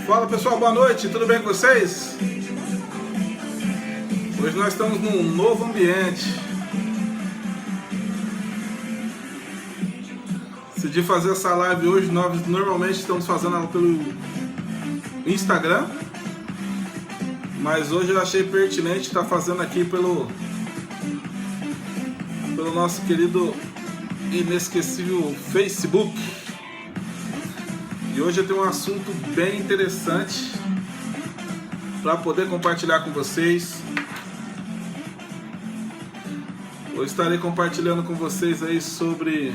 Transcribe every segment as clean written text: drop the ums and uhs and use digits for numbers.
Fala pessoal, boa noite, tudo bem com vocês? Hoje nós estamos num novo ambiente. Decidi fazer essa live hoje, nós normalmente estamos fazendo ela pelo Instagram, mas hoje eu achei pertinente estar fazendo aqui pelo nosso querido inesquecível Facebook. E hoje eu tenho um assunto bem interessante para poder compartilhar com vocês. Eu estarei compartilhando com vocês aí sobre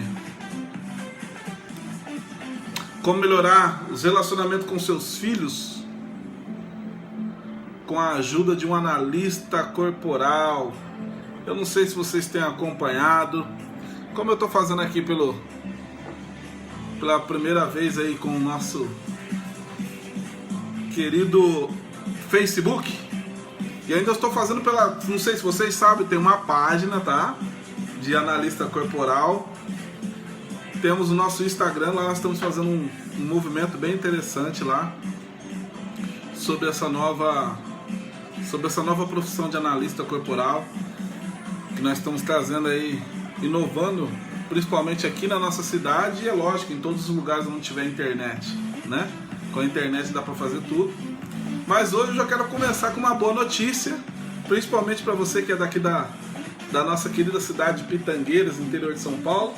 como melhorar os relacionamentos com seus filhos com a ajuda de um analista corporal. Eu não sei se vocês têm acompanhado, como eu estou fazendo aqui pela primeira vez aí com o nosso querido Facebook. E ainda estou fazendo não sei se vocês sabem, tem uma página, tá? De analista corporal. Temos o nosso Instagram, lá nós estamos fazendo um movimento bem interessante lá sobre essa nova profissão de analista corporal que nós estamos trazendo aí, inovando, principalmente aqui na nossa cidade, e é lógico, em todos os lugares onde tiver internet, né? Com a internet dá para fazer tudo. Mas hoje eu já quero começar com uma boa notícia, principalmente para você que é daqui da nossa querida cidade de Pitangueiras, interior de São Paulo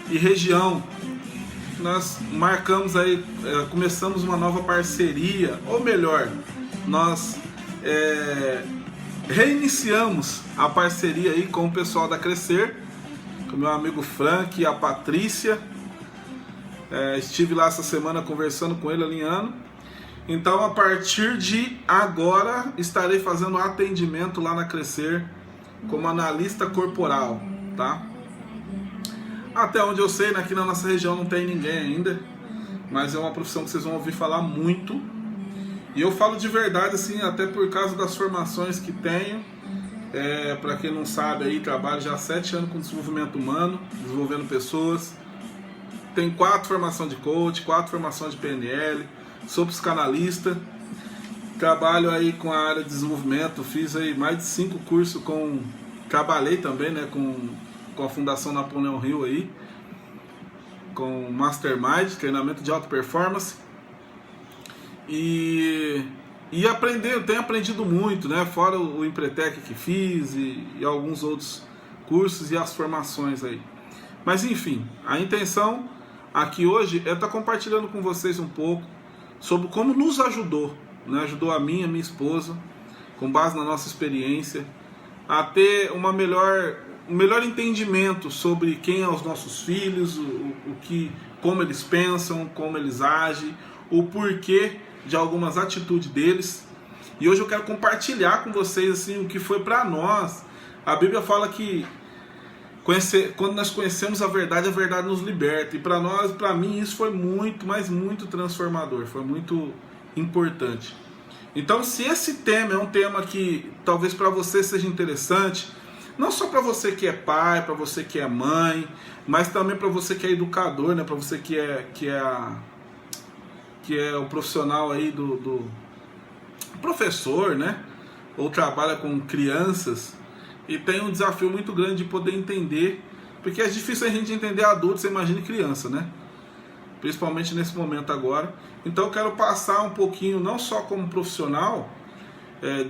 e região. Nós marcamos aí, começamos uma nova parceria, ou melhor, nós reiniciamos a parceria aí com o pessoal da Crescer, com o meu amigo Frank e a Patrícia. Estive lá essa semana conversando com ele, alinhando. Então, a partir de agora, estarei fazendo atendimento lá na Crescer como analista corporal, tá? Até onde eu sei, aqui na nossa região não tem ninguém ainda, mas é uma profissão que vocês vão ouvir falar muito. E eu falo de verdade, assim, até por causa das formações que tenho. Para quem não sabe, aí trabalho já há 7 anos com desenvolvimento humano, desenvolvendo pessoas. Tem 4 formações de coach, 4 formações de PNL, sou psicanalista. Trabalho aí com a área de desenvolvimento, fiz aí mais de 5 cursos trabalhei também, né, com a Fundação Napoleão Hill aí, com Mastermind, treinamento de alta performance. E eu tenho aprendido muito, né? Fora o Empretec que fiz e alguns outros cursos e as formações aí. Mas enfim, a intenção aqui hoje é estar compartilhando com vocês um pouco sobre como nos ajudou, né? Ajudou a mim e a minha esposa, com base na nossa experiência, a ter um melhor entendimento sobre quem são os nossos filhos, como eles pensam, como eles agem, o porquê de algumas atitudes deles. E hoje eu quero compartilhar com vocês assim, o que foi para nós. A Bíblia fala que quando nós conhecemos a verdade nos liberta. E para mim isso foi muito, mas muito transformador, foi muito importante. Então, se esse tema é um tema que talvez para você seja interessante, não só para você que é pai, para você que é mãe, mas também para você que é educador, né? Para você que é o profissional aí do professor, né? Ou trabalha com crianças e tem um desafio muito grande de poder entender, porque é difícil a gente entender adulto, você imagina criança, né? Principalmente nesse momento agora. Então eu quero passar um pouquinho, não só como profissional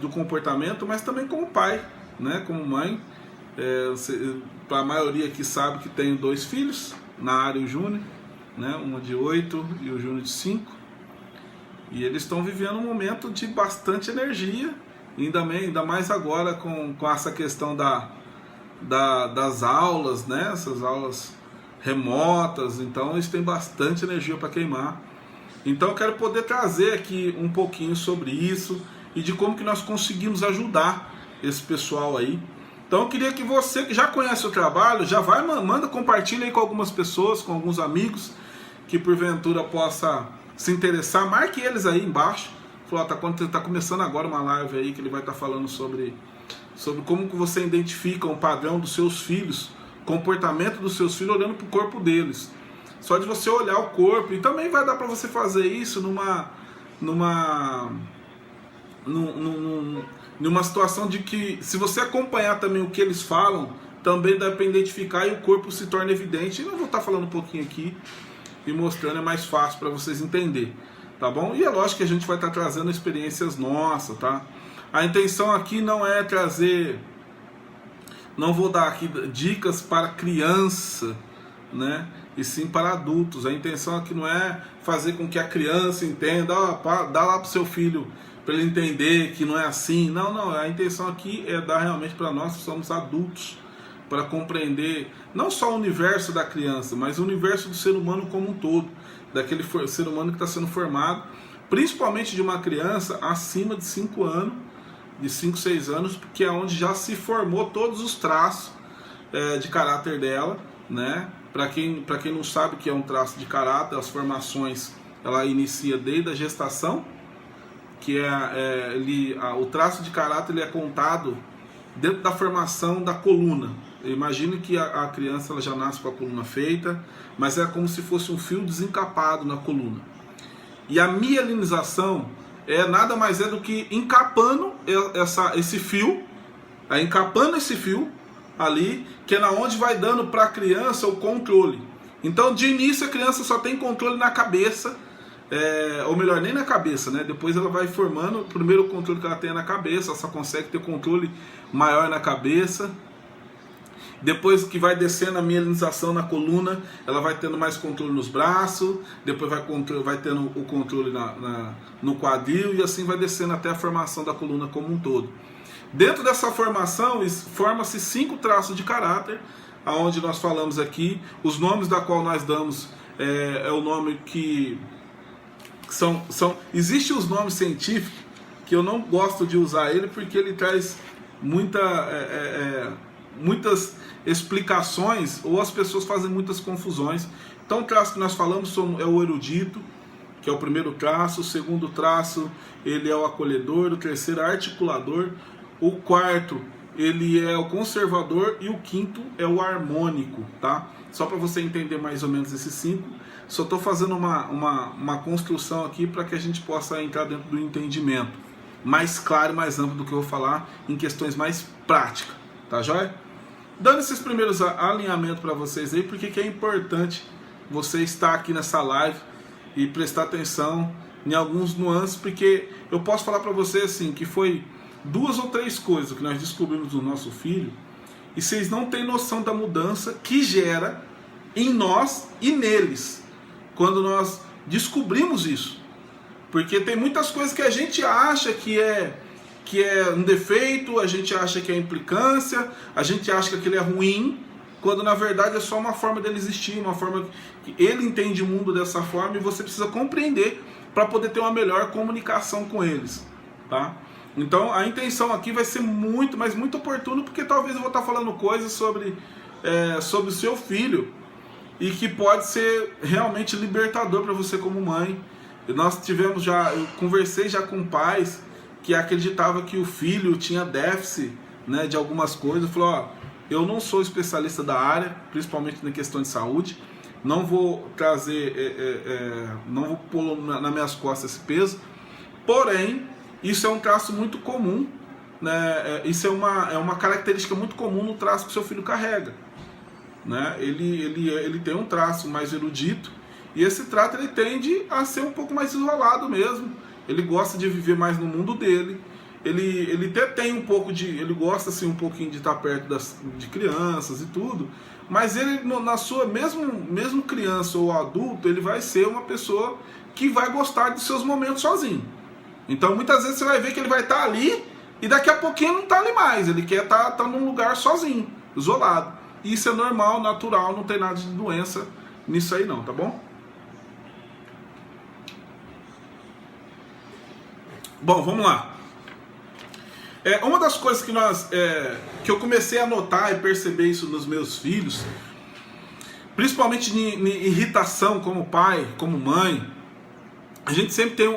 do comportamento, mas também como pai, né? Como mãe. Para a maioria que sabe que tenho 2 filhos, na área o Júnior, né? Uma de 8 e o Júnior de 5. E eles estão vivendo um momento de bastante energia, ainda mais agora com essa questão das aulas, né? Essas aulas remotas, então eles têm bastante energia para queimar. Então eu quero poder trazer aqui um pouquinho sobre isso e de como que nós conseguimos ajudar esse pessoal aí. Então eu queria que você que já conhece o trabalho, já compartilha aí com algumas pessoas, com alguns amigos que porventura possa se interessar, marque eles aí embaixo. Falou, tá começando agora uma live aí que ele vai estar falando sobre como que você identifica um padrão dos seus filhos, comportamento dos seus filhos olhando para o corpo deles. Só de você olhar o corpo, e também vai dar para você fazer isso numa situação de que, se você acompanhar também o que eles falam, também dá para identificar e o corpo se torna evidente. Eu vou estar falando um pouquinho aqui e mostrando, é mais fácil para vocês entenderem, tá bom? E é lógico que a gente vai estar trazendo experiências nossas, tá? A intenção aqui não é trazer, não vou dar aqui dicas para criança, né? E sim para adultos. A intenção aqui não é fazer com que a criança entenda, dá lá para o seu filho para ele entender que não é assim. Não, não. A intenção aqui é dar realmente para nós que somos adultos, para compreender não só o universo da criança, mas o universo do ser humano como um todo, daquele ser humano que está sendo formado, principalmente de uma criança acima de 5 anos, de 5, 6 anos, porque é onde já se formou todos os traços de caráter dela, né? Para quem não sabe o que é um traço de caráter, as formações ela inicia desde a gestação, que o traço de caráter ele é contado dentro da formação da coluna. Imagine que a criança ela já nasce com a coluna feita, mas é como se fosse um fio desencapado na coluna. E a mielinização nada mais é do que encapando esse fio, encapando esse fio ali, que é na onde vai dando para a criança o controle. Então, de início, a criança só tem controle na cabeça, ou melhor, nem na cabeça, né? Depois ela vai formando, o primeiro controle que ela tem é na cabeça, ela só consegue ter controle maior na cabeça. Depois que vai descendo a mielinização na coluna, ela vai tendo mais controle nos braços, depois vai tendo o controle no quadril, e assim vai descendo até a formação da coluna como um todo. Dentro dessa formação, forma-se 5 traços de caráter, aonde nós falamos aqui, os nomes da qual nós damos é o nome que existem os nomes científicos, que eu não gosto de usar ele, porque ele traz muitas explicações, ou as pessoas fazem muitas confusões. Então o traço que nós falamos é o erudito, que é o primeiro traço. O segundo traço ele é o acolhedor, o terceiro é o articulador, o quarto ele é o conservador e o quinto é o harmônico, tá? Só para você entender mais ou menos esses 5. Só estou fazendo uma construção aqui para que a gente possa entrar dentro do entendimento mais claro e mais amplo do que eu vou falar em questões mais práticas, tá joia? Dando esses primeiros alinhamentos para vocês aí, porque que é importante você estar aqui nessa live e prestar atenção em alguns nuances, porque eu posso falar para você assim, que foi 2 ou 3 coisas que nós descobrimos no nosso filho, e vocês não têm noção da mudança que gera em nós e neles, quando nós descobrimos isso. Porque tem muitas coisas que a gente acha que é um defeito, a gente acha que é implicância, a gente acha que aquilo é ruim, quando na verdade é só uma forma dele existir, uma forma que ele entende o mundo dessa forma, e você precisa compreender para poder ter uma melhor comunicação com eles, tá? Então a intenção aqui vai ser muito, mas muito oportuno, porque talvez eu vou estar falando coisas sobre o seu filho, e que pode ser realmente libertador para você como mãe. Eu conversei já com pais que acreditava que o filho tinha déficit, né, de algumas coisas. Falou, eu não sou especialista da área, principalmente na questão de saúde, não vou trazer, não vou pôr nas minhas costas esse peso, porém, isso é um traço muito comum, né, isso é uma característica muito comum no traço que o seu filho carrega, né, ele tem um traço mais erudito, e esse traço ele tende a ser um pouco mais isolado mesmo. Ele gosta de viver mais no mundo dele. Ele até tem um pouco ele gosta assim um pouquinho de estar perto de crianças e tudo. Mas ele na sua mesmo criança ou adulto, ele vai ser uma pessoa que vai gostar de seus momentos sozinho. Então muitas vezes você vai ver que ele vai estar ali e daqui a pouquinho não está ali mais. Ele quer estar num lugar sozinho, isolado. E isso é normal, natural, não tem nada de doença nisso aí não, tá bom? Bom, vamos lá. Uma das coisas que eu comecei a notar e perceber isso nos meus filhos, principalmente em irritação como pai, como mãe, a gente sempre tem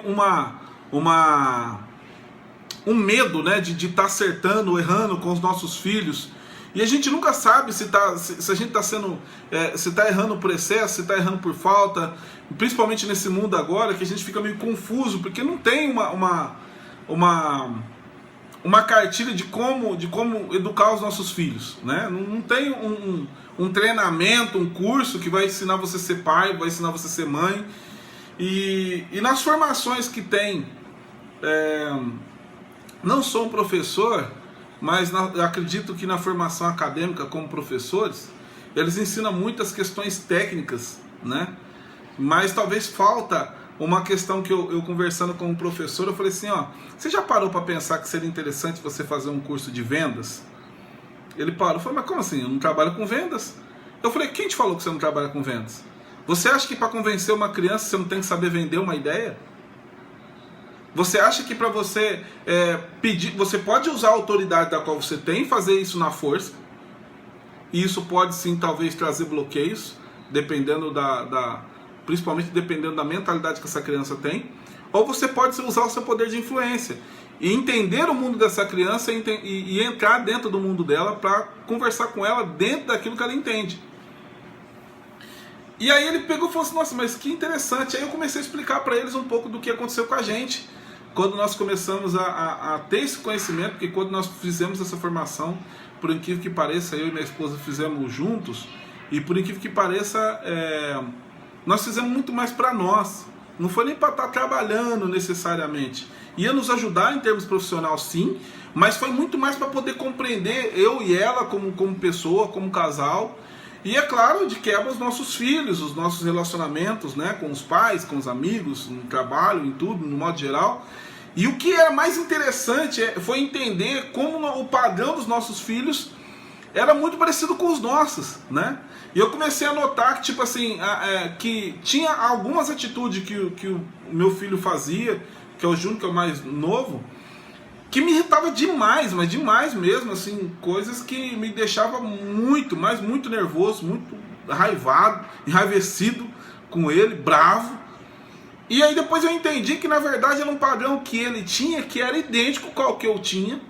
um medo, né, de estar acertando ou errando com os nossos filhos, E a gente nunca sabe se a gente está sendo, se está errando por excesso, se está errando por falta, principalmente nesse mundo agora, que a gente fica meio confuso, porque não tem uma cartilha de como educar os nossos filhos, né? Não tem um treinamento, um curso que vai ensinar você a ser pai, vai ensinar você a ser mãe. E nas formações que tem, não sou um professor, mas acredito que na formação acadêmica como professores, eles ensinam muitas questões técnicas, né? Mas talvez falta uma questão que eu conversando com um professor, eu falei assim, ó, você já parou para pensar que seria interessante você fazer um curso de vendas? Ele parou, eu falei, mas como assim? Eu não trabalho com vendas? Eu falei, quem te falou que você não trabalha com vendas? Você acha que para convencer uma criança você não tem que saber vender uma ideia? Você acha que para você pedir, você pode usar a autoridade da qual você tem e fazer isso na força? E isso pode sim talvez trazer bloqueios, dependendo principalmente dependendo da mentalidade que essa criança tem. Ou você pode usar o seu poder de influência e entender o mundo dessa criança e entrar dentro do mundo dela para conversar com ela dentro daquilo que ela entende. E aí ele pegou e falou assim, nossa, mas que interessante. Aí eu comecei a explicar para eles um pouco do que aconteceu com a gente quando nós começamos a ter esse conhecimento, porque quando nós fizemos essa formação, por incrível que pareça, eu e minha esposa fizemos juntos, e por incrível que pareça, nós fizemos muito mais para nós. Não foi nem para estar trabalhando necessariamente. Ia nos ajudar em termos profissionais, sim, mas foi muito mais para poder compreender eu e ela como pessoa, como casal. E é claro, de quebra os nossos filhos, os nossos relacionamentos, né, com os pais, com os amigos, no trabalho, em tudo, no modo geral. E o que era mais interessante foi entender como o padrão dos nossos filhos era muito parecido com os nossos, né? E eu comecei a notar que, tipo assim, que tinha algumas atitudes que o meu filho fazia, que é o Júnior, que é o mais novo, que me irritava demais, mas demais mesmo, assim, coisas que me deixavam muito, mas muito nervoso, muito enraivecido com ele, bravo. E aí depois eu entendi que na verdade era um padrão que ele tinha, que era idêntico ao que eu tinha,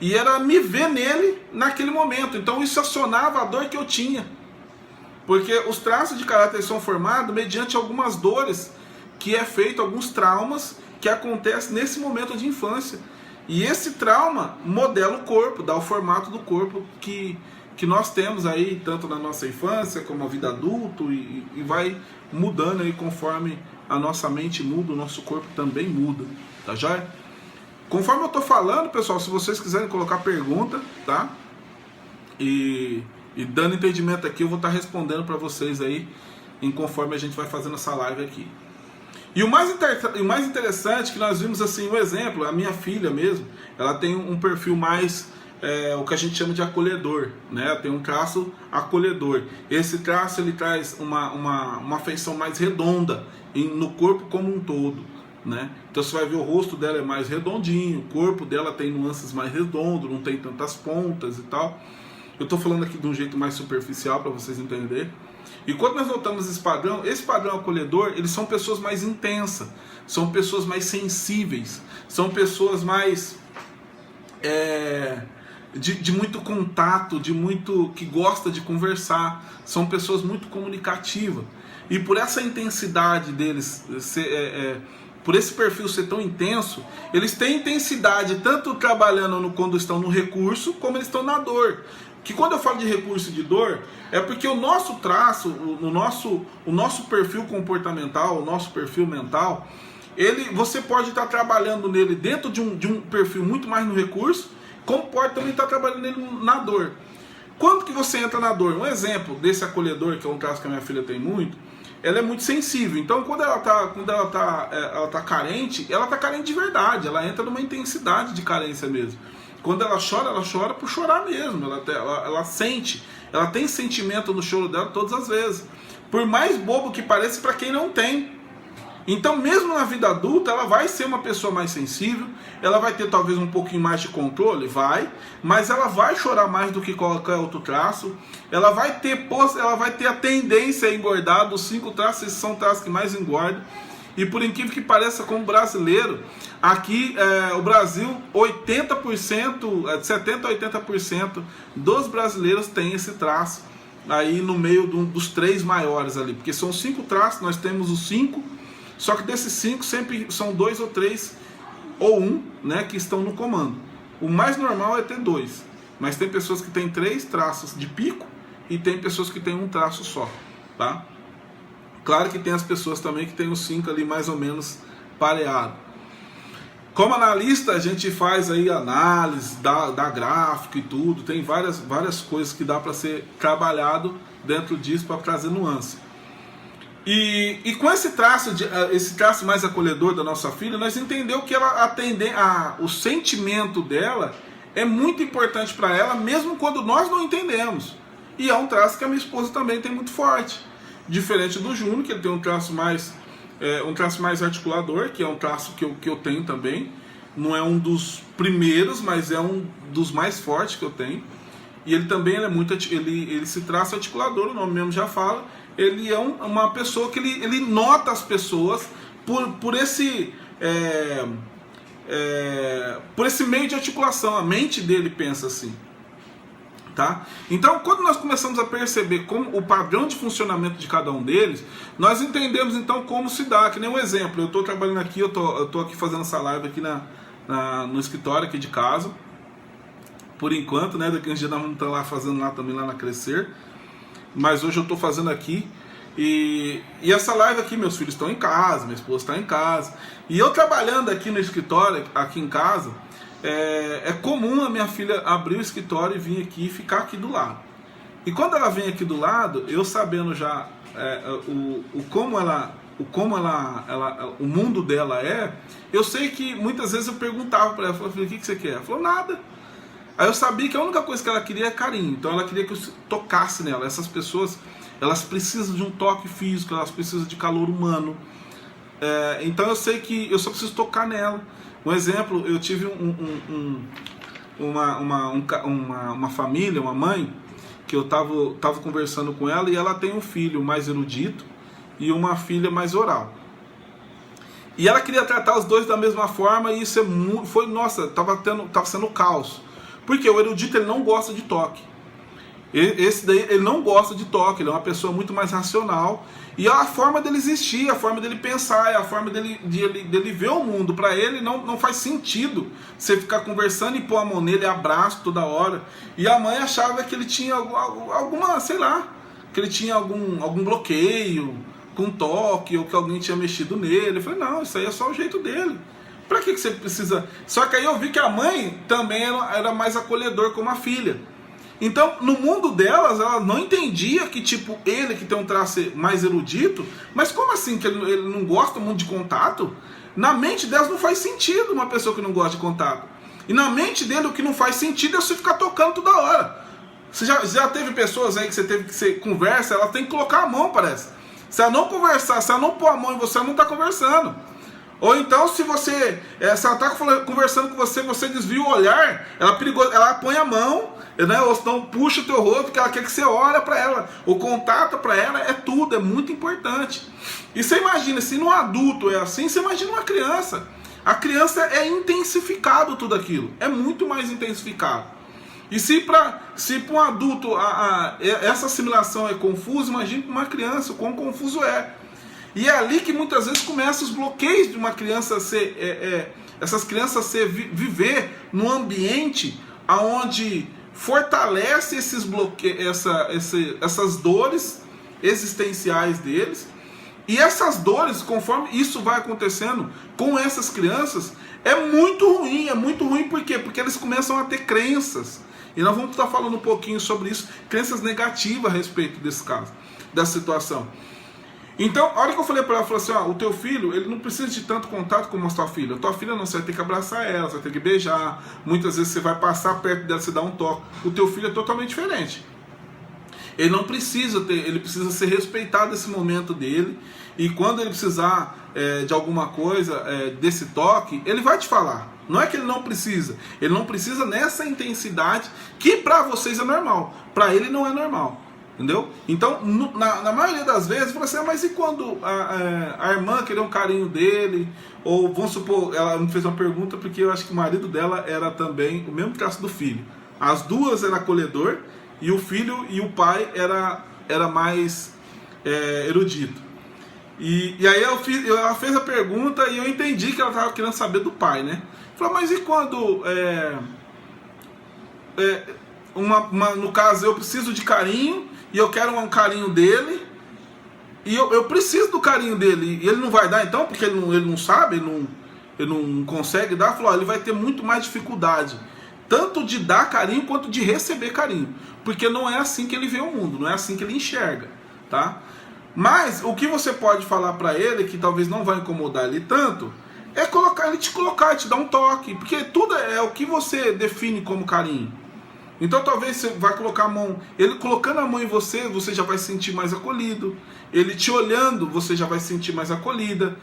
e era me ver nele naquele momento. Então isso acionava a dor que eu tinha. Porque os traços de caráter são formados mediante algumas dores, que é feito, alguns traumas que acontecem nesse momento de infância. E esse trauma modela o corpo, dá o formato do corpo que nós temos aí, tanto na nossa infância como na vida adulta, e vai mudando aí conforme a nossa mente muda, o nosso corpo também muda, tá joia? Conforme eu estou falando, pessoal, se vocês quiserem colocar pergunta, tá? E dando entendimento aqui, eu vou estar respondendo para vocês aí, conforme a gente vai fazendo essa live aqui. E o mais interessante que nós vimos assim, um exemplo, a minha filha mesmo, ela tem um perfil mais, o que a gente chama de acolhedor, né? Ela tem um traço acolhedor. Esse traço ele traz uma feição mais redonda no corpo como um todo, né? Então você vai ver o rosto dela é mais redondinho, o corpo dela tem nuances mais redondos, não tem tantas pontas e tal. Eu estou falando aqui de um jeito mais superficial para vocês entenderem. E quando nós notamos esse padrão acolhedor, eles são pessoas mais intensas, são pessoas mais sensíveis, são pessoas mais de muito contato, que gosta de conversar, são pessoas muito comunicativas. E por essa intensidade deles, por esse perfil ser tão intenso, eles têm intensidade tanto trabalhando quando estão no recurso, como eles estão na dor. Que quando eu falo de recurso e de dor, é porque o nosso traço, o nosso perfil comportamental, o nosso perfil mental, você pode estar trabalhando nele dentro de um perfil muito mais no recurso, como pode também estar trabalhando nele na dor. Quando que você entra na dor? Um exemplo desse acolhedor, que é um traço que a minha filha tem muito, ela é muito sensível. Então quando ela tá carente, ela está carente de verdade, ela entra numa intensidade de carência mesmo. Quando ela chora por chorar mesmo, ela sente, ela tem sentimento no choro dela todas as vezes, por mais bobo que pareça para quem não tem. Então mesmo na vida adulta ela vai ser uma pessoa mais sensível, ela vai ter talvez um pouquinho mais de controle, mas ela vai chorar mais do que qualquer outro traço, ela vai ter a tendência a engordar. Dos 5 traços, esses são traços que mais engordam. E por incrível que pareça, como brasileiro, aqui o Brasil, 80%, 70% a 80% dos brasileiros tem esse traço aí no meio dos 3 maiores ali, porque são 5 traços, nós temos os 5, só que desses 5 sempre são 2 ou 3 ou 1, né, que estão no comando. O mais normal é ter 2, mas tem pessoas que têm 3 traços de pico e tem pessoas que têm 1 traço só, tá? Claro que tem as pessoas também que tem os 5 ali mais ou menos pareado. Como analista, a gente faz aí análise, dá gráfico e tudo, tem várias coisas que dá para ser trabalhado dentro disso para trazer nuance. E com esse traço mais acolhedor da nossa filha, nós entendemos que ela o sentimento dela é muito importante para ela, mesmo quando nós não entendemos. E é um traço que a minha esposa também tem muito forte. Diferente do Júnior, que ele tem um traço mais articulador, que é um traço que eu tenho também. Não é um dos primeiros, mas é um dos mais fortes que eu tenho. E ele também ele se traça articulador, o nome mesmo já fala. Ele é uma pessoa que ele nota as pessoas por esse meio de articulação. A mente dele pensa assim. Tá? Então, quando nós começamos a perceber como o padrão de funcionamento de cada um deles, nós entendemos então como se dá. Que nem um exemplo, eu estou trabalhando aqui, eu tô aqui fazendo essa live aqui no escritório aqui de casa, por enquanto, né? Daqui uns dias nós vamos estar lá fazendo lá também, lá na Crescer, mas hoje eu estou fazendo aqui, e essa live aqui, meus filhos estão em casa, minha esposa está em casa, e eu trabalhando aqui no escritório, aqui em casa, é comum a minha filha abrir o escritório e vir aqui e ficar aqui do lado. E quando ela vem aqui do lado, eu sabendo já o mundo dela eu sei que muitas vezes eu perguntava para ela, eu falei, o que você quer? Ela falou, nada. Aí eu sabia que a única coisa que ela queria é carinho, então ela queria que eu tocasse nela. Essas pessoas, elas precisam de um toque físico, elas precisam de calor humano. Então eu sei que eu só preciso tocar nela. Um exemplo, eu tive uma família, uma mãe, que eu tava conversando com ela, e ela tem um filho mais erudito e uma filha mais oral. E ela queria tratar os dois da mesma forma, e isso tava sendo caos. Porque o erudito, ele não gosta de toque. Esse daí, ele não gosta de toque, ele é uma pessoa muito mais racional. E é a forma dele existir, a forma dele pensar, é a forma dele ver o mundo. Para ele não faz sentido você ficar conversando e pôr a mão nele, abraço toda hora. E a mãe achava que ele tinha alguma, sei lá, que ele tinha algum bloqueio com toque, ou que alguém tinha mexido nele. Eu falei, não, isso aí é só o jeito dele. Pra que você precisa? Só que aí eu vi que a mãe também era mais acolhedor como a filha. Então, no mundo delas, ela não entendia que, tipo, ele que tem um traço mais erudito, mas como assim que ele não gosta muito de contato? Na mente delas não faz sentido uma pessoa que não gosta de contato. E na mente dele o que não faz sentido é você ficar tocando toda hora. Você já teve pessoas aí que você conversa, ela tem que colocar a mão, parece. Se ela não conversar, se ela não pôr a mão em você, ela não está conversando. Ou então, se ela está conversando com você, você desvia o olhar, ela põe a mão, né, ou senão puxa o teu rosto, porque ela quer que você olhe para ela. O contato para ela é tudo, é muito importante. E você imagina, se no adulto é assim, você imagina uma criança. A criança é intensificado tudo aquilo, é muito mais intensificado. E se para um adulto essa assimilação é confusa, imagine para uma criança o quão confuso é. E é ali que muitas vezes começam os bloqueios de uma criança viver num ambiente onde fortalece esses bloqueios, essas dores existenciais deles. E essas dores, conforme isso vai acontecendo com essas crianças, é muito ruim, por quê? Porque eles começam a ter crenças. E nós vamos estar falando um pouquinho sobre isso, crenças negativas a respeito desse caso, dessa situação. Então, a hora que eu falei para ela, eu falei assim, o teu filho, ele não precisa de tanto contato como a tua filha. A tua filha não, você vai ter que abraçar ela, você vai ter que beijar. Muitas vezes você vai passar perto dela, você dá um toque. O teu filho é totalmente diferente. Ele não precisa ele precisa ser respeitado esse momento dele. E quando ele precisar de alguma coisa, desse toque, ele vai te falar. Não é que ele não precisa. Ele não precisa nessa intensidade que para vocês é normal. Para ele não é normal. Entendeu? Então, na maioria das vezes, você fala assim, mas e quando a irmã queria um carinho dele? Ou, vamos supor, ela me fez uma pergunta porque eu acho que o marido dela era também o mesmo traço do filho. As duas eram acolhedor, e o filho e o pai era mais erudito. E aí ela fez a pergunta e eu entendi que ela estava querendo saber do pai, né? Falou, mas e quando... no caso, eu preciso de carinho e eu quero um carinho dele e eu preciso do carinho dele e ele não vai dar então, porque ele não sabe, ele não consegue dar. Falou, ele vai ter muito mais dificuldade, tanto de dar carinho quanto de receber carinho, porque não é assim que ele vê o mundo, não é assim que ele enxerga, tá? Mas o que você pode falar para ele, que talvez não vai incomodar ele tanto, é ele te dar um toque, porque tudo é o que você define como carinho. Então talvez você vai colocar a mão, ele colocando a mão em você, você já vai se sentir mais acolhido. Ele te olhando, você já vai se sentir mais acolhida.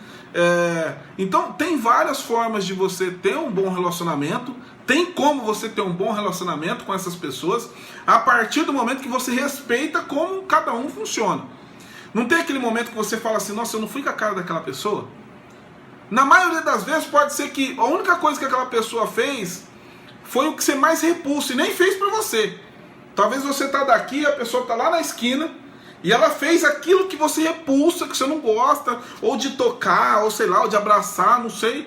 Então tem várias formas de você ter um bom relacionamento. Tem como você ter um bom relacionamento com essas pessoas a partir do momento que você respeita como cada um funciona. Não tem aquele momento que você fala assim, nossa, eu não fui com a cara daquela pessoa. Na maioria das vezes pode ser que a única coisa que aquela pessoa fez foi o que você mais repulsa e nem fez pra você. Talvez você tá daqui, a pessoa tá lá na esquina e ela fez aquilo que você repulsa, que você não gosta, ou de tocar, ou sei lá, ou de abraçar, não sei.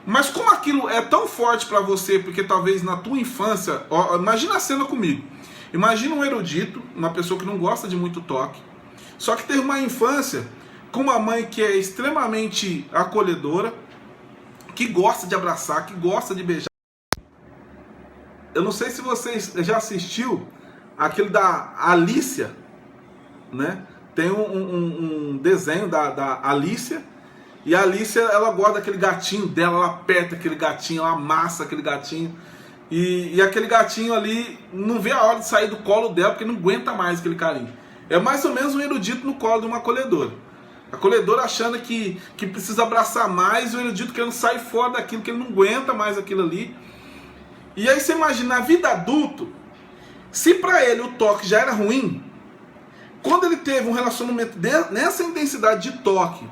Mas como aquilo é tão forte pra você, porque talvez na tua infância, imagina a cena comigo. Imagina um erudito, uma pessoa que não gosta de muito toque, só que teve uma infância com uma mãe que é extremamente acolhedora, que gosta de abraçar, que gosta de beijar. Eu não sei se vocês já assistiu aquele da Alicia, né? Tem um desenho da Alicia, e a Alicia, ela gosta daquele gatinho dela, ela aperta aquele gatinho, ela amassa aquele gatinho, e aquele gatinho ali não vê a hora de sair do colo dela, porque não aguenta mais aquele carinho. É mais ou menos um erudito no colo de uma acolhedora. A acolhedora achando que precisa abraçar mais, e o erudito querendo sair fora daquilo, que ele não aguenta mais aquilo ali. E aí você imagina, na vida adulto, se pra ele o toque já era ruim, quando ele teve um relacionamento nessa intensidade de toque,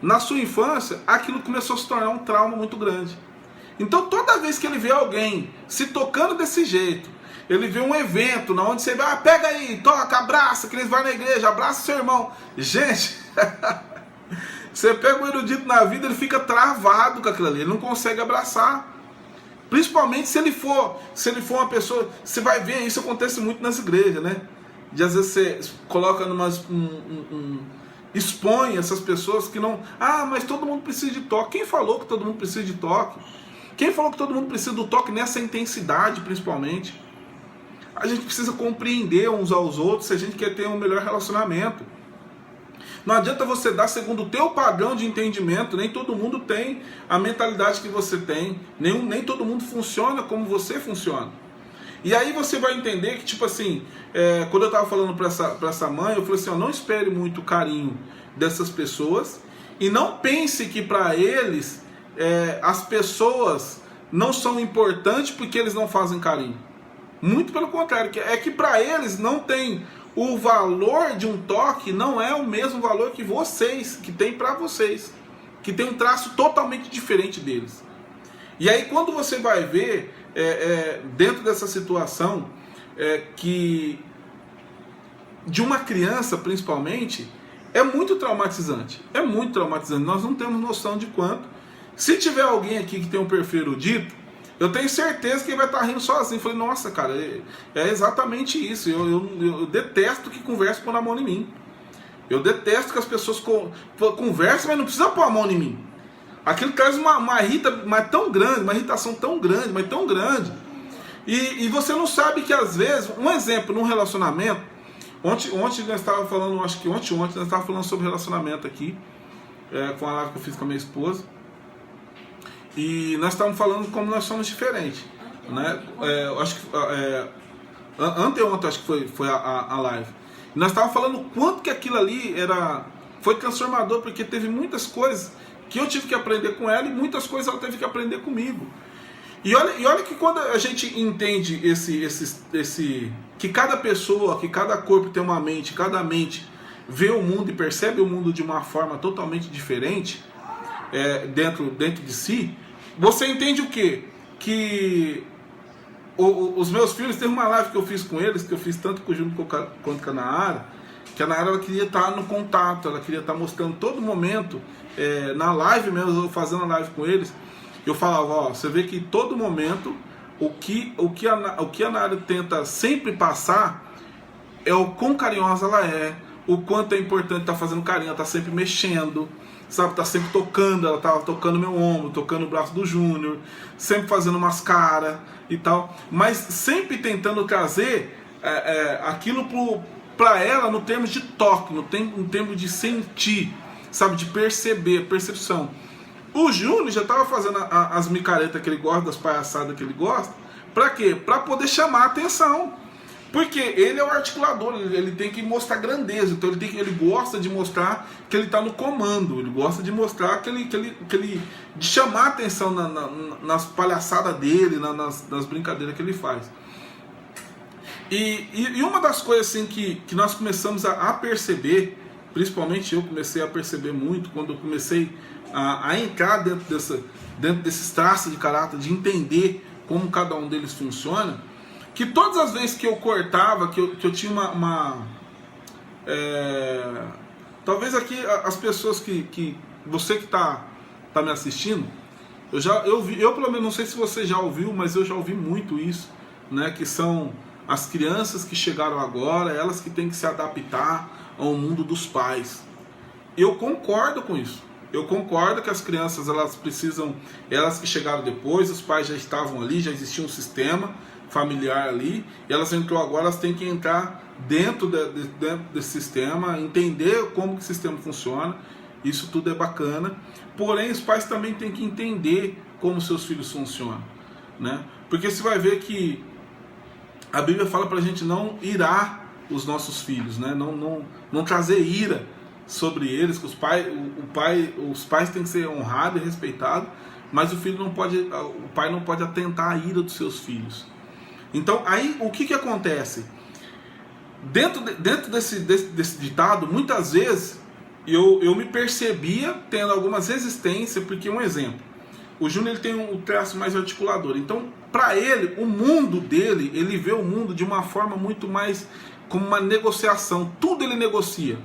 na sua infância, aquilo começou a se tornar um trauma muito grande. Então toda vez que ele vê alguém se tocando desse jeito, ele vê um evento onde você vai, pega aí, toca, abraça, que eles vão na igreja, abraça seu irmão. Gente, você pega um erudito na vida, ele fica travado com aquilo ali, ele não consegue abraçar. Principalmente se ele for uma pessoa, você vai ver, isso acontece muito nas igrejas, né? De às vezes você coloca expõe essas pessoas que não... Ah, mas todo mundo precisa de toque. Quem falou que todo mundo precisa de toque? Quem falou que todo mundo precisa do toque nessa intensidade, principalmente? A gente precisa compreender uns aos outros se a gente quer ter um melhor relacionamento. Não adianta você dar segundo o teu padrão de entendimento. Nem todo mundo tem a mentalidade que você tem. Nem todo mundo funciona como você funciona. E aí você vai entender que, tipo assim, quando eu estava falando para essa mãe, eu falei assim, não espere muito carinho dessas pessoas. E não pense que para eles as pessoas não são importantes porque eles não fazem carinho. Muito pelo contrário, é que para eles não tem... O valor de um toque não é o mesmo valor que vocês, que tem para vocês, que tem um traço totalmente diferente deles. E aí quando você vai ver, dentro dessa situação, que de uma criança principalmente, é muito traumatizante. É muito traumatizante, nós não temos noção de quanto. Se tiver alguém aqui que tem um perfil erudito, eu tenho certeza que ele vai estar rindo sozinho. Falei, nossa, cara, é exatamente isso. Eu detesto que converse por a mão em mim. Eu detesto que as pessoas conversem, mas não precisa pôr a mão em mim. Aquilo traz uma irritação tão grande, mas tão grande. E você não sabe que às vezes, um exemplo, num relacionamento, ontem nós estávamos falando, acho que ontem nós estávamos falando sobre relacionamento aqui, com a live que eu fiz com a minha esposa. E nós estávamos falando como nós somos diferentes, né? Acho que anteontem acho que foi a live. E nós estávamos falando o quanto que aquilo ali foi transformador, porque teve muitas coisas que eu tive que aprender com ela e muitas coisas ela teve que aprender comigo. E olha que quando a gente entende que cada pessoa, que cada corpo tem uma mente, cada mente vê o mundo e percebe o mundo de uma forma totalmente diferente, dentro de si, você entende o quê? Que os meus filhos, teve uma live que eu fiz com eles, que eu fiz tanto com o Júnior quanto com a Nayara, que a Nayara ela queria estar no contato, ela queria estar mostrando todo momento, na live mesmo, eu fazendo a live com eles, eu falava, ó, você vê que todo momento, o que a Nayara tenta sempre passar, é o quão carinhosa ela é, o quanto é importante estar fazendo carinho, ela tá sempre mexendo, sabe, tá sempre tocando, ela tava tocando meu ombro, tocando o braço do Júnior, sempre fazendo umas caras e tal, mas sempre tentando trazer aquilo para ela no termos de toque, no termos de sentir, sabe, de perceber, percepção. O Júnior já tava fazendo as micaretas que ele gosta, das palhaçadas que ele gosta, para quê? Para poder chamar a atenção. Porque ele é o articulador, ele tem que mostrar grandeza, então ele gosta de mostrar que ele está no comando, ele gosta de mostrar de chamar a atenção nas palhaçadas dele, nas brincadeiras que ele faz. E uma das coisas assim, que nós começamos a perceber, principalmente eu comecei a perceber muito, quando eu comecei a entrar dentro desses traços de caráter, de entender como cada um deles funciona, que todas as vezes que eu cortava, que eu tinha talvez aqui as pessoas você que está me assistindo, eu pelo menos não sei se você já ouviu, mas eu já ouvi muito isso, né, que são as crianças que chegaram agora, elas que têm que se adaptar ao mundo dos pais. Eu concordo com isso. Eu concordo que as crianças, elas que chegaram depois, os pais já estavam ali, já existia um sistema familiar ali, e elas entrou agora, elas têm que entrar dentro desse sistema, entender como que o sistema funciona. Isso tudo é bacana, porém os pais também têm que entender como seus filhos funcionam, né? Porque você vai ver que a Bíblia fala pra gente não irar os nossos filhos, né? Não trazer ira sobre eles, que os pais têm que ser honrados e respeitados, mas o pai não pode atentar à ira dos seus filhos. Então, aí, o que acontece? Dentro desse ditado, muitas vezes, eu me percebia tendo algumas resistências, porque, um exemplo, o Júnior ele tem um traço mais articulador. Então, para ele, o mundo dele, ele vê o mundo de uma forma muito mais como uma negociação. Tudo ele negocia.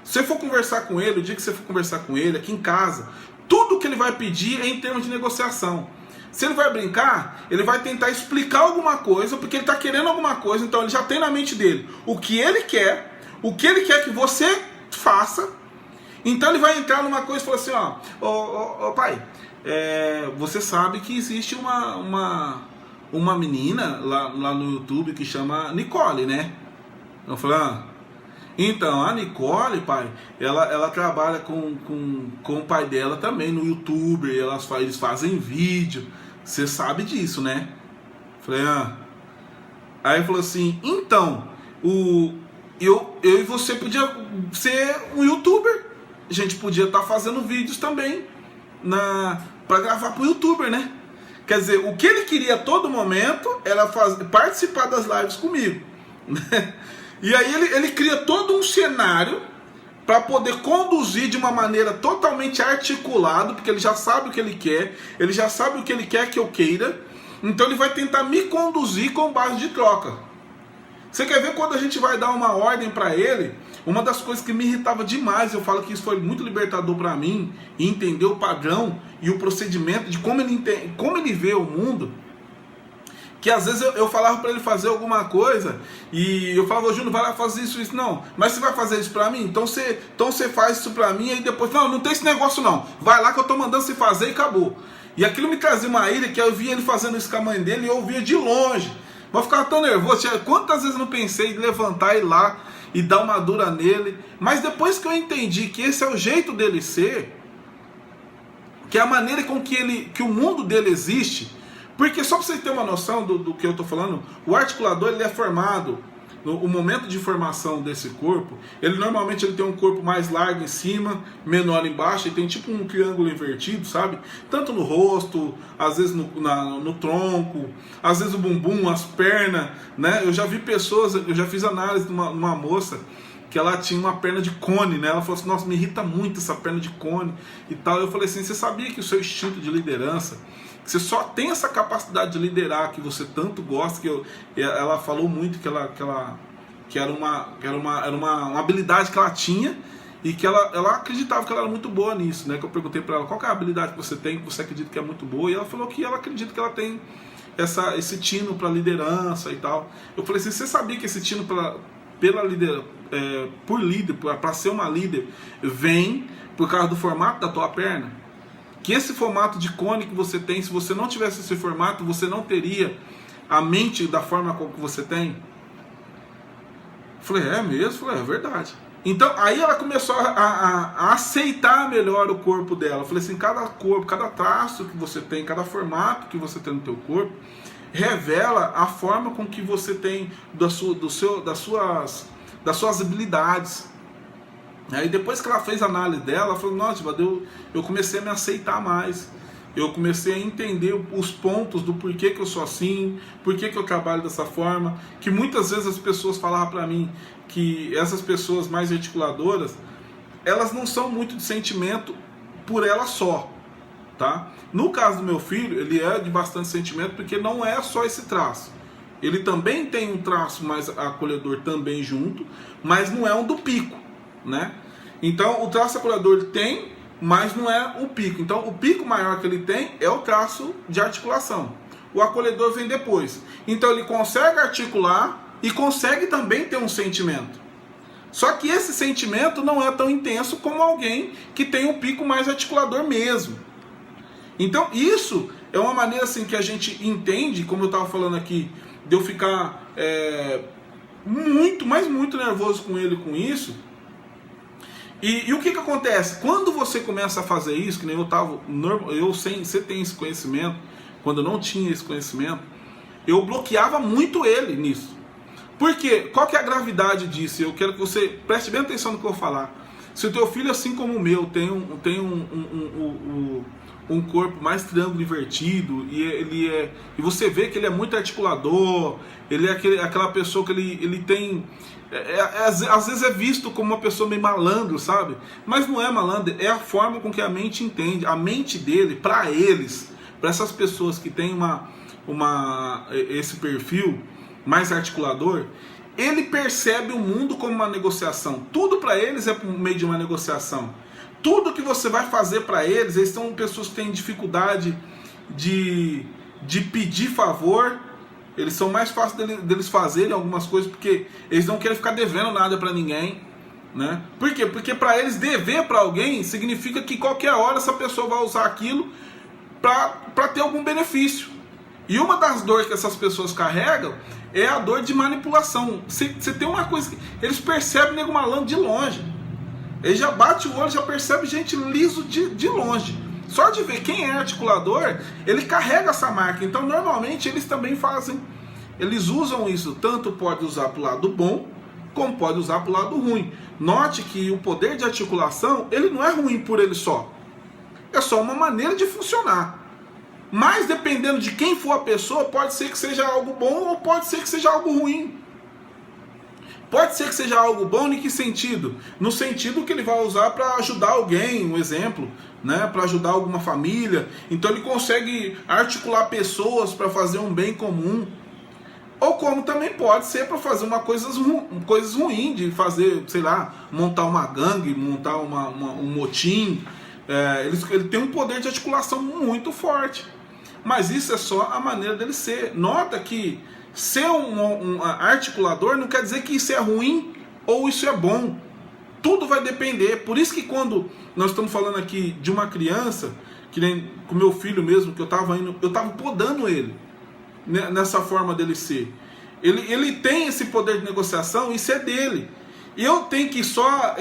Se você for conversar com ele, o dia que você for conversar com ele, aqui em casa, tudo que ele vai pedir é em termos de negociação. Se ele vai brincar, ele vai tentar explicar alguma coisa, porque ele está querendo alguma coisa, então ele já tem na mente dele o que ele quer que você faça. Então ele vai entrar numa coisa e falar assim, ó, pai, você sabe que existe uma menina lá no YouTube que chama Nicole, né? Eu falei, então, a Nicole, pai, ela trabalha com o pai dela também no YouTube, eles fazem vídeo, você sabe disso, né? Falei, Aí ele falou assim, então, eu e você podia ser um YouTuber, a gente podia estar fazendo vídeos também para gravar pro YouTuber, né? Quer dizer, o que ele queria a todo momento era participar das lives comigo, né? E aí ele cria todo um cenário para poder conduzir de uma maneira totalmente articulada, porque ele já sabe o que ele quer, ele já sabe o que ele quer que eu queira, então ele vai tentar me conduzir com base de troca. Você quer ver quando a gente vai dar uma ordem para ele? Uma das coisas que me irritava demais, eu falo que isso foi muito libertador para mim, e entender o padrão e o procedimento de como ele vê o mundo, que às vezes eu falava para ele fazer alguma coisa e eu falava, Júnior, vai lá fazer isso, não, mas você vai fazer isso para mim? Então você faz isso para mim, e depois, não tem esse negócio não, vai lá que eu tô mandando você fazer e acabou. E aquilo me trazia uma ira, que eu via ele fazendo isso com a mãe dele e eu via de longe, mas eu ficava tão nervoso, quantas vezes eu não pensei em levantar e ir lá e dar uma dura nele, mas depois que eu entendi que esse é o jeito dele ser, que é a maneira com que o mundo dele existe. Porque só para você ter uma noção do que eu estou falando, o articulador ele é formado o momento de formação desse corpo, ele normalmente tem um corpo mais largo em cima, menor embaixo, ele tem tipo um triângulo invertido, sabe? Tanto no rosto, às vezes no tronco, às vezes o bumbum, as pernas, né? Eu já vi pessoas, eu já fiz análise de uma moça que ela tinha uma perna de cone, né? Ela falou assim, nossa, me irrita muito essa perna de cone e tal. Eu falei assim, você sabia que o seu instinto de liderança, que você só tem essa capacidade de liderar que você tanto gosta, ela falou muito que era uma habilidade que ela tinha e que ela acreditava que ela era muito boa nisso, né? Que eu perguntei para ela, qual que é a habilidade que você tem, que você acredita que é muito boa? E ela falou que ela acredita que ela tem esse tino para liderança e tal. Eu falei assim, você sabia que esse tino para ser uma líder, vem por causa do formato da tua perna? Que esse formato de cone que você tem, se você não tivesse esse formato, você não teria a mente da forma como que você tem? Eu falei, é mesmo? Eu falei, é verdade. Então, aí ela começou a aceitar melhor o corpo dela. Eu falei assim, cada corpo, cada traço que você tem, cada formato que você tem no teu corpo, revela a forma com que você tem das suas habilidades. Aí depois que ela fez a análise dela, ela falou, nossa, eu comecei a me aceitar mais. Eu comecei a entender os pontos do porquê que eu sou assim, porquê que eu trabalho dessa forma. Que muitas vezes as pessoas falavam para mim que essas pessoas mais articuladoras, elas não são muito de sentimento por ela só, tá? No caso do meu filho, ele é de bastante sentimento porque não é só esse traço. Ele também tem um traço mais acolhedor também junto, mas não é um do pico, né? Então o traço acolhedor ele tem, mas não é o pico. Então o pico maior que ele tem é o traço de articulação. O acolhedor vem depois. Então ele consegue articular e consegue também ter um sentimento. Só que esse sentimento não é tão intenso como alguém que tem um pico mais articulador mesmo. Então isso é uma maneira assim que a gente entende, como eu estava falando aqui, de eu ficar muito nervoso com ele com isso. E o que acontece? Quando você começa a fazer isso, que nem você tem esse conhecimento, quando eu não tinha esse conhecimento, eu bloqueava muito ele nisso. Por quê? Qual que é a gravidade disso? Eu quero que você preste bem atenção no que eu vou falar. Se o teu filho, assim como o meu, tem um corpo mais triângulo invertido e você vê que ele é muito articulador, ele é aquela pessoa que ele tem... às vezes é visto como uma pessoa meio malandro, sabe? Mas não é malandro, é a forma com que a mente entende. A mente dele, para essas pessoas que têm esse perfil mais articulador, ele percebe o mundo como uma negociação. Tudo para eles é por meio de uma negociação. Tudo que você vai fazer para eles são pessoas que têm dificuldade de pedir favor. Eles são mais fáceis deles fazerem algumas coisas porque eles não querem ficar devendo nada para ninguém, né? Por quê? Porque para eles dever para alguém significa que qualquer hora essa pessoa vai usar aquilo para ter algum benefício. E uma das dores que essas pessoas carregam é a dor de manipulação. Você tem uma coisa que eles percebem nego malandro de longe. Ele já bate o olho, já percebe gente liso de longe. Só de ver quem é articulador, ele carrega essa marca. Então, normalmente, eles também eles usam isso. Tanto pode usar para o lado bom, como pode usar para o lado ruim. Note que o poder de articulação, ele não é ruim por ele só. É só uma maneira de funcionar. Mas, dependendo de quem for a pessoa, pode ser que seja algo bom ou pode ser que seja algo ruim. Pode ser que seja algo bom em que sentido? No sentido que ele vai usar para ajudar alguém, um exemplo, né? Para ajudar alguma família. Então ele consegue articular pessoas para fazer um bem comum. Ou como também pode ser para fazer coisas ruins, de fazer, sei lá, montar uma gangue, montar um motim. Ele tem um poder de articulação muito forte. Mas isso é só a maneira dele ser. Nota que ser um articulador não quer dizer que isso é ruim ou isso é bom. Tudo vai depender. Por isso que quando nós estamos falando aqui de uma criança, que nem com meu filho mesmo, que eu estava podando ele nessa forma dele ser. Ele tem esse poder de negociação, isso é dele. E eu tenho que só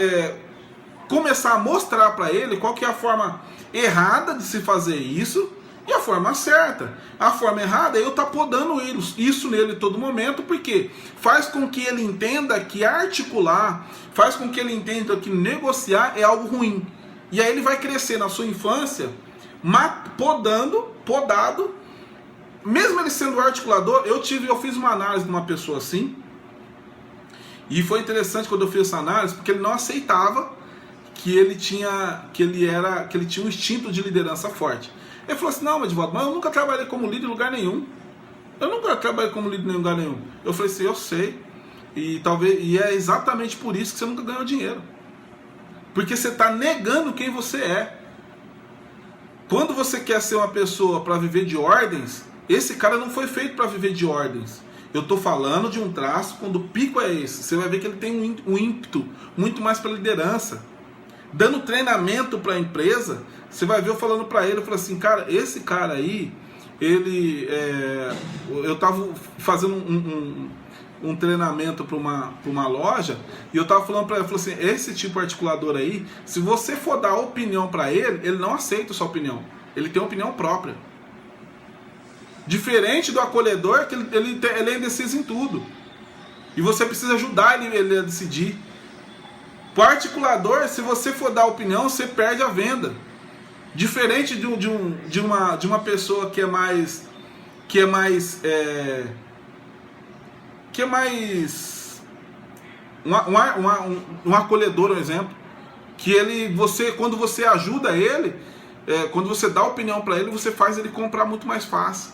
começar a mostrar para ele qual que é a forma errada de se fazer isso E a forma certa. A forma errada é eu estar podando isso nele todo momento, porque faz com que ele entenda que articular, faz com que ele entenda que negociar é algo ruim. E aí ele vai crescer na sua infância podado. Mesmo ele sendo articulador, eu fiz uma análise de uma pessoa assim, e foi interessante quando eu fiz essa análise, porque ele não aceitava que ele tinha um instinto de liderança forte. Ele falou assim: não, Edivaldo, mas eu nunca trabalhei como líder em lugar nenhum. Eu nunca trabalhei como líder em lugar nenhum. Eu falei assim: eu sei. E é exatamente por isso que você nunca ganhou dinheiro. Porque você está negando quem você é. Quando você quer ser uma pessoa para viver de ordens, esse cara não foi feito para viver de ordens. Eu estou falando de um traço quando o pico é esse. Você vai ver que ele tem um ímpeto muito mais para liderança. Dando treinamento para a empresa, você vai ver eu falando para ele, eu falo assim: cara, esse cara aí, eu estava fazendo um treinamento para uma loja, e eu estava falando para ele, eu falei assim: esse tipo de articulador aí, se você for dar opinião para ele, ele não aceita a sua opinião, ele tem opinião própria. Diferente do acolhedor, que ele é indeciso em tudo, e você precisa ajudar ele a decidir. Para o articulador, se você for dar opinião, você perde a venda. Diferente de uma pessoa que é mais um acolhedor, um exemplo, que quando você ajuda ele, quando você dá opinião para ele, você faz ele comprar muito mais fácil,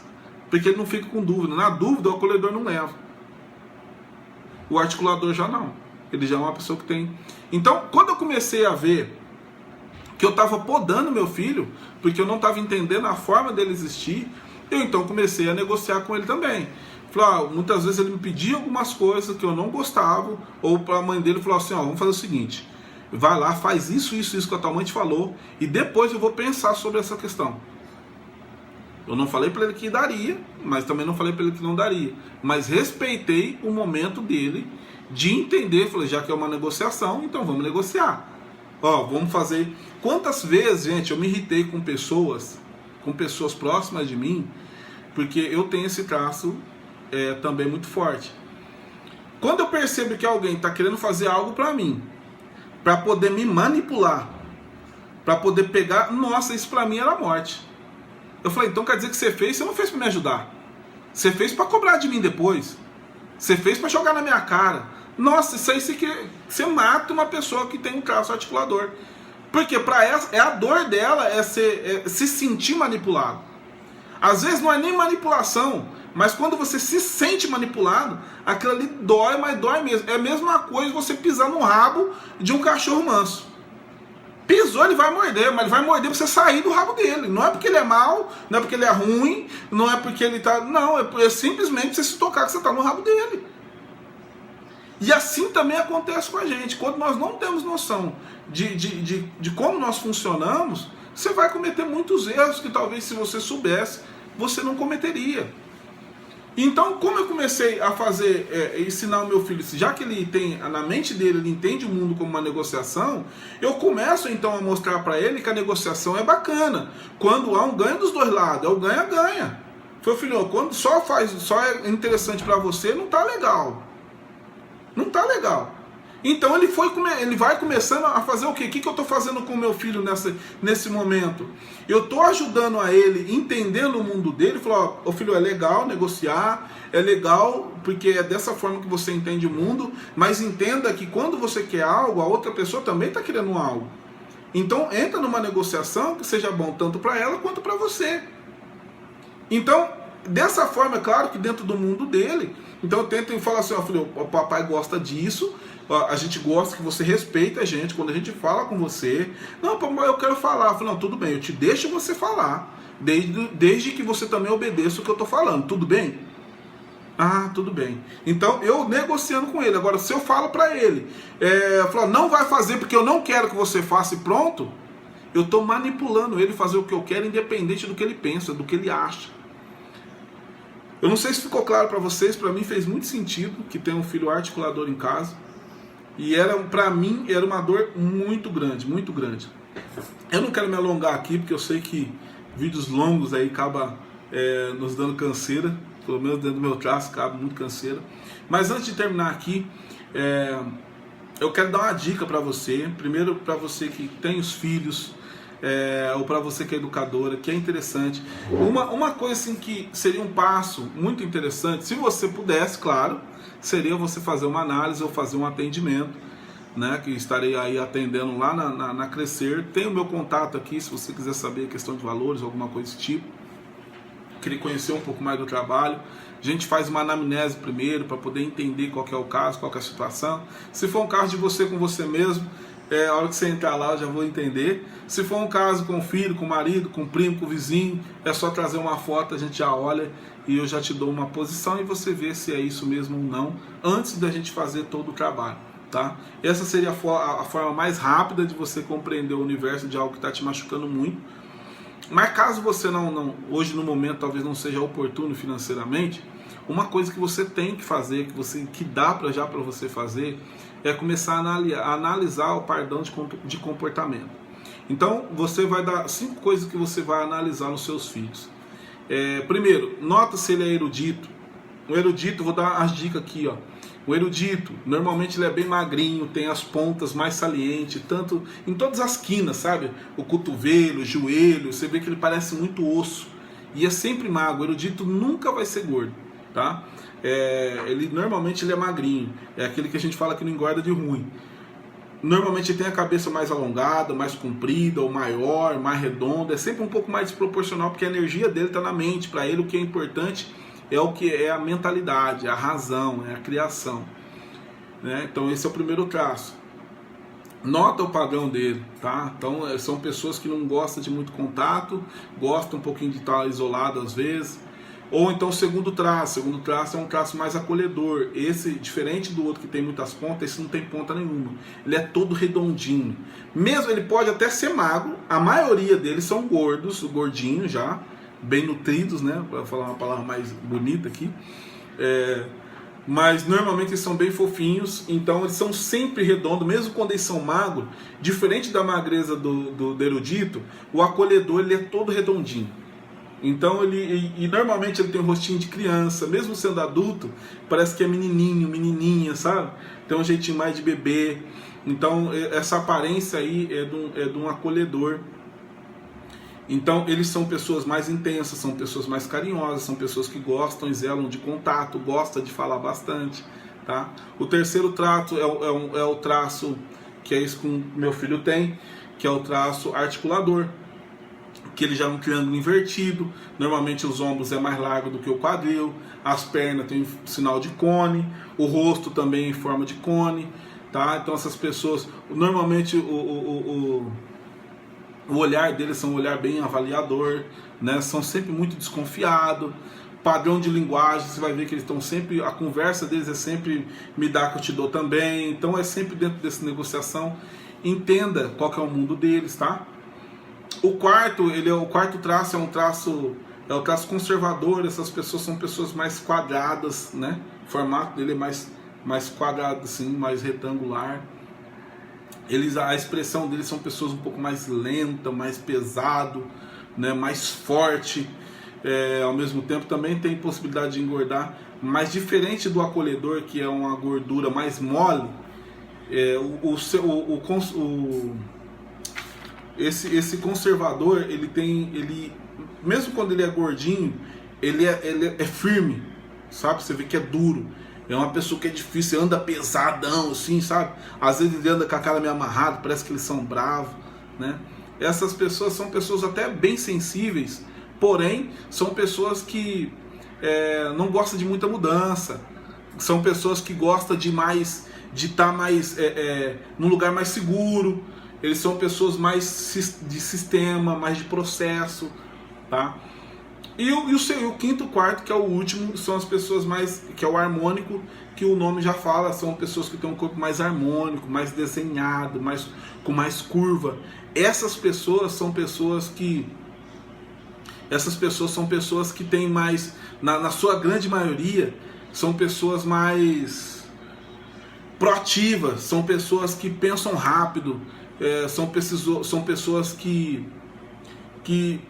porque ele não fica com dúvida. Na dúvida, o acolhedor não leva. O articulador já não. Ele já é uma pessoa que tem. Então, quando eu comecei a ver que eu estava podando meu filho, porque eu não estava entendendo a forma dele existir, eu então comecei a negociar com ele também. Falei, muitas vezes ele me pedia algumas coisas que eu não gostava, ou para a mãe dele falou assim: vamos fazer o seguinte, vai lá, faz isso que a tua mãe te falou, e depois eu vou pensar sobre essa questão. Eu não falei para ele que daria, mas também não falei para ele que não daria, mas respeitei o momento dele de entender. Falei, já que é uma negociação, então vamos negociar. Vamos fazer. Quantas vezes, gente, eu me irritei com pessoas próximas de mim, porque eu tenho esse traço também muito forte. Quando eu percebo que alguém está querendo fazer algo para mim, para poder me manipular, para poder pegar, nossa, isso para mim era morte. Eu falei, então quer dizer que você não fez para me ajudar, você fez para cobrar de mim depois, você fez para jogar na minha cara. Nossa, isso aí você mata uma pessoa que tem um traço articulador. Porque para ela, a dor dela se sentir manipulado. Às vezes não é nem manipulação, mas quando você se sente manipulado, aquilo ali dói, mas dói mesmo. É a mesma coisa você pisar no rabo de um cachorro manso. Pisou, ele vai morder, mas ele vai morder pra você sair do rabo dele. Não é porque ele é mau, não é porque ele é ruim, não é porque ele tá... Não, é simplesmente você se tocar que você tá no rabo dele. E assim também acontece com a gente. Quando nós não temos noção de como nós funcionamos, você vai cometer muitos erros que talvez, se você soubesse, você não cometeria. Então, como eu comecei a ensinar o meu filho, já que ele tem, na mente dele, ele entende o mundo como uma negociação, eu começo então a mostrar para ele que a negociação é bacana. Quando há um ganho dos dois lados, é o ganha-ganha. Falei, filho, quando só é interessante para você, não tá legal. Não tá legal. Então ele vai começando a fazer o quê? O que eu estou fazendo com o meu filho nesse momento? Eu estou ajudando a ele, entendendo o mundo dele. Falou, filho, é legal negociar, é legal porque é dessa forma que você entende o mundo, mas entenda que quando você quer algo, a outra pessoa também está querendo algo. Então entra numa negociação que seja bom tanto para ela quanto para você. Então, dessa forma, é claro que dentro do mundo dele, então eu tento falar assim, filho, o papai gosta disso, a gente gosta que você respeite a gente quando a gente fala com você. Não, papai, eu quero falar. Eu falo, não, tudo bem, eu te deixo você falar, desde que você também obedeça o que eu estou falando, tudo bem? Ah, tudo bem. Então, eu negociando com ele. Agora, se eu falo para ele, eu falo, não vai fazer porque eu não quero que você faça e pronto, eu estou manipulando ele a fazer o que eu quero, independente do que ele pensa, do que ele acha. Eu não sei se ficou claro para vocês, para mim fez muito sentido que tem um filho articulador em casa. E para mim era uma dor muito grande, muito grande. Eu não quero me alongar aqui, porque eu sei que vídeos longos aí acaba nos dando canseira, pelo menos dentro do meu traço acaba muito canseira. Mas antes de terminar aqui, eu quero dar uma dica para você. Primeiro, para você que tem os filhos, ou para você que é educadora, que é interessante. Uma coisa assim que seria um passo muito interessante, se você pudesse, claro, seria você fazer uma análise ou fazer um atendimento, né, que estarei aí atendendo lá na Crescer. Tem o meu contato aqui, se você quiser saber a questão de valores, alguma coisa desse tipo, querer conhecer um pouco mais do trabalho. A gente faz uma anamnese primeiro para poder entender qual que é o caso, qual que é a situação. Se for um caso de você com você mesmo, a hora que você entrar lá eu já vou entender. Se for um caso com o filho, com o marido, com o primo, com o vizinho, é só trazer uma foto, a gente já olha e eu já te dou uma posição e você vê se é isso mesmo ou não, antes da gente fazer todo o trabalho, tá? Essa seria a forma mais rápida de você compreender o universo de algo que está te machucando muito. Mas caso você não, hoje no momento talvez não seja oportuno financeiramente, uma coisa que você tem que fazer, que dá para você fazer, é começar a analisar o padrão de comportamento. Então você vai dar 5 coisas que você vai analisar nos seus filhos. Primeiro, nota se ele é erudito. O erudito, vou dar as dicas aqui, ó. O erudito, normalmente ele é bem magrinho, tem as pontas mais salientes, tanto em todas as quinas, sabe? O cotovelo, o joelho, você vê que ele parece muito osso. E é sempre magro, o erudito nunca vai ser gordo, tá? Normalmente ele é magrinho, é aquele que a gente fala que não engorda de ruim. Normalmente ele tem a cabeça mais alongada, mais comprida, ou maior, mais redonda, é sempre um pouco mais desproporcional, porque a energia dele está na mente. Para ele o que é importante é o que é a mentalidade, a razão, é a criação, né? Então esse é o primeiro traço. Nota o padrão dele, tá? Então são pessoas que não gostam de muito contato, gostam um pouquinho de estar isolado às vezes. Ou então o segundo traço é um traço mais acolhedor. Esse, diferente do outro que tem muitas pontas, esse não tem ponta nenhuma. Ele é todo redondinho. Mesmo ele pode até ser magro, a maioria deles são gordos, gordinhos já, bem nutridos, né? Para falar uma palavra mais bonita aqui. Mas normalmente eles são bem fofinhos, então eles são sempre redondos, mesmo quando eles são magros. Diferente da magreza do erudito, o acolhedor ele é todo redondinho. Então normalmente ele tem um rostinho de criança, mesmo sendo adulto, parece que é menininho, menininha, sabe? Tem um jeitinho mais de bebê. Então essa aparência aí é de um acolhedor. Então eles são pessoas mais intensas, são pessoas mais carinhosas, são pessoas que gostam e zelam de contato, gostam de falar bastante, tá? O terceiro traço é o traço que é isso que o meu filho tem, que é o traço articulador, que ele já é um triângulo invertido. Normalmente os ombros é mais largo do que o quadril, as pernas têm sinal de cone, o rosto também em forma de cone, tá? Então essas pessoas, normalmente o olhar deles são um olhar bem avaliador, né? São sempre muito desconfiados. Padrão de linguagem, você vai ver que eles estão sempre, a conversa deles é sempre me dá que eu te dou também. Então é sempre dentro dessa negociação. Entenda qual que é o mundo deles, tá? O quarto traço é o traço conservador. Essas pessoas são pessoas mais quadradas, né? O formato dele é mais quadrado, assim, mais retangular. A expressão deles são pessoas um pouco mais lenta, mais pesado, né? Mais forte. Ao mesmo tempo também tem possibilidade de engordar, mas diferente do acolhedor, que é uma gordura mais mole, esse conservador, ele mesmo quando ele é gordinho, ele é firme, sabe? Você vê que é duro. É uma pessoa que é difícil, anda pesadão, assim, sabe? Às vezes ele anda com a cara meio amarrada, parece que eles são bravos, né? Essas pessoas são pessoas até bem sensíveis, porém são pessoas que não gostam de muita mudança. São pessoas que gostam de estar mais num lugar mais seguro. Eles são pessoas mais de sistema, mais de processo, tá? E o quinto, quarto, que é o último, são as pessoas mais, que é o harmônico, que o nome já fala, são pessoas que têm um corpo mais harmônico, mais desenhado, com mais curva. Essas pessoas são pessoas que têm mais, na sua grande maioria, são pessoas mais proativas, são pessoas que pensam rápido, são pessoas que que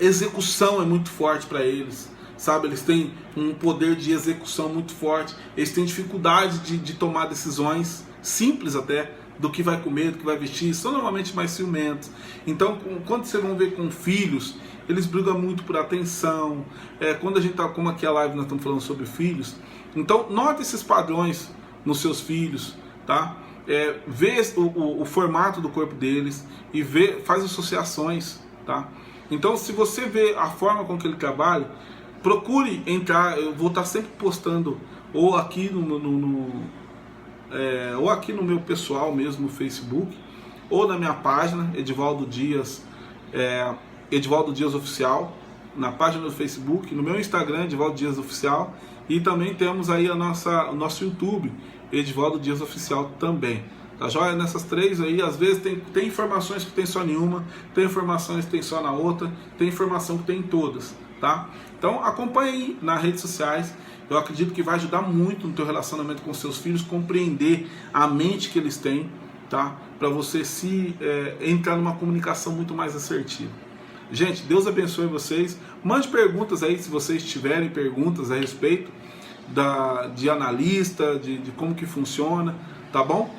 execução é muito forte para eles, sabe? Eles têm um poder de execução muito forte, eles têm dificuldade de tomar decisões simples até, do que vai comer, do que vai vestir, são normalmente mais ciumentos. Então, quando vocês vão ver com filhos, eles brigam muito por atenção. Quando a gente está, como aqui a live nós estamos falando sobre filhos, então note esses padrões nos seus filhos, tá? Vê o formato do corpo deles e faz associações, tá? Então, se você vê a forma com que ele trabalha, procure entrar. Eu vou estar sempre postando ou aqui ou aqui no meu pessoal mesmo no Facebook, ou na minha página Edivaldo Dias, Edivaldo Dias Oficial, na página do Facebook, no meu Instagram Edivaldo Dias Oficial, e também temos aí o nosso YouTube Edivaldo Dias Oficial também, tá joia? Nessas três aí, às vezes tem informações que tem só nenhuma, tem informações que tem só na outra, tem informação que tem em todas, tá? Então acompanhe aí nas redes sociais. Eu acredito que vai ajudar muito no teu relacionamento com seus filhos, compreender a mente que eles têm, tá? Para você entrar numa comunicação muito mais assertiva. Gente, Deus abençoe vocês. Mande perguntas aí, se vocês tiverem perguntas a respeito de analista, de como que funciona, tá bom?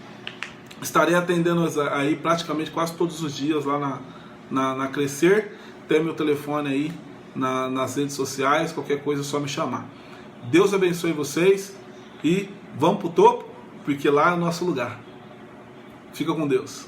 Estarei atendendo aí praticamente quase todos os dias lá na Crescer. Tem meu telefone aí nas redes sociais, qualquer coisa é só me chamar. Deus abençoe vocês e vamos pro topo, porque lá é o nosso lugar. Fica com Deus.